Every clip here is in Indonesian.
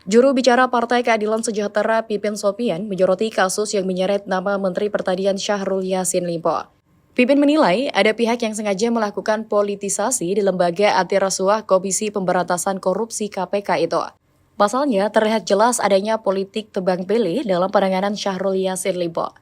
Juru bicara Partai Keadilan Sejahtera Pipin Sopian menyoroti kasus yang menyeret nama Menteri Pertanian Syahrul Yassin Limpo. Pipin menilai ada pihak yang sengaja melakukan politisasi di lembaga anti rasuah Komisi Pemberantasan Korupsi KPK itu. Pasalnya terlihat jelas adanya politik tebang pilih dalam penanganan Syahrul Yassin Limpo.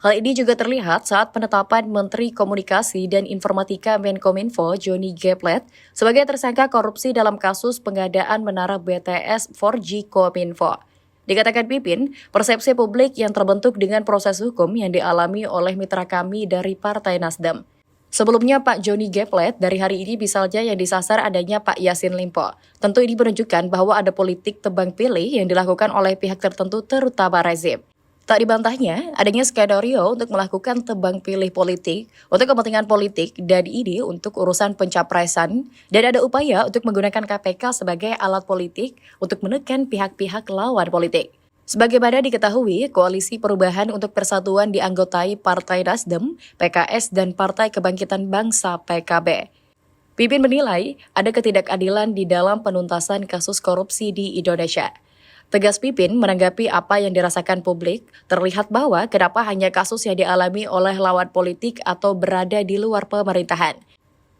Hal ini juga terlihat saat penetapan Menteri Komunikasi dan Informatika Menkominfo Johnny G. Plate sebagai tersangka korupsi dalam kasus pengadaan menara BTS 4G Kominfo. Dikatakan Pipin, persepsi publik yang terbentuk dengan proses hukum yang dialami oleh mitra kami dari Partai Nasdem. Sebelumnya Pak Johnny G. Plate dari hari ini misalnya yang disasar adanya Pak Yassin Limpo. Tentu ini menunjukkan bahwa ada politik tebang pilih yang dilakukan oleh pihak tertentu terutama rezim. Tak dibantahnya, adanya skenario untuk melakukan tebang pilih politik untuk kepentingan politik dan ini untuk urusan pencapresan dan ada upaya untuk menggunakan KPK sebagai alat politik untuk menekan pihak-pihak lawan politik. Sebagaimana diketahui, Koalisi Perubahan untuk Persatuan dianggotai Partai Nasdem, PKS, dan Partai Kebangkitan Bangsa PKB. Pipin menilai ada ketidakadilan di dalam penuntasan kasus korupsi di Indonesia. Tegas Pipin menanggapi apa yang dirasakan publik, terlihat bahwa kenapa hanya kasus yang dialami oleh lawan politik atau berada di luar pemerintahan.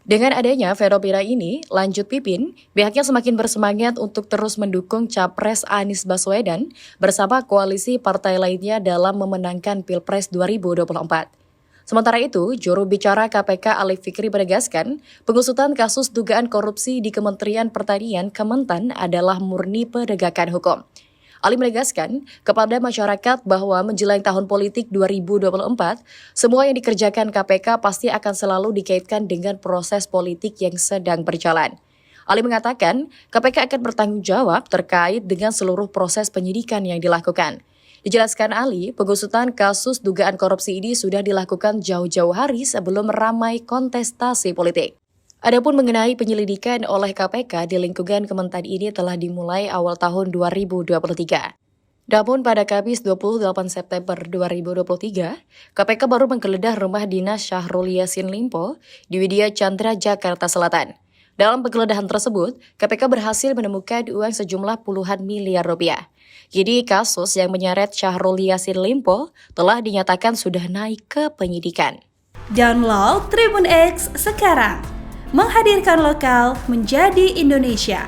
Dengan adanya fenomena ini, lanjut Pipin, pihaknya semakin bersemangat untuk terus mendukung Capres Anies Baswedan bersama koalisi partai lainnya dalam memenangkan Pilpres 2024. Sementara itu, juru bicara KPK Alif Fikri menegaskan, pengusutan kasus dugaan korupsi di Kementerian Pertanian Kementan adalah murni penegakan hukum. Ali menegaskan kepada masyarakat bahwa menjelang tahun politik 2024, semua yang dikerjakan KPK pasti akan selalu dikaitkan dengan proses politik yang sedang berjalan. Ali mengatakan, KPK akan bertanggung jawab terkait dengan seluruh proses penyidikan yang dilakukan. Dijelaskan Ali, pengusutan kasus dugaan korupsi ini sudah dilakukan jauh-jauh hari sebelum ramai kontestasi politik. Adapun mengenai penyelidikan oleh KPK di lingkungan Kementan ini telah dimulai awal tahun 2023. Namun pada Kamis 28 September 2023, KPK baru menggeledah rumah dinas Syahrul Yassin Limpo di Widya Chandra, Jakarta Selatan. Dalam penggeledahan tersebut, KPK berhasil menemukan uang sejumlah puluhan miliar rupiah. Jadi kasus yang menyeret Syahrul Yassin Limpo telah dinyatakan sudah naik ke penyidikan. Download Tribun X sekarang, menghadirkan lokal menjadi Indonesia.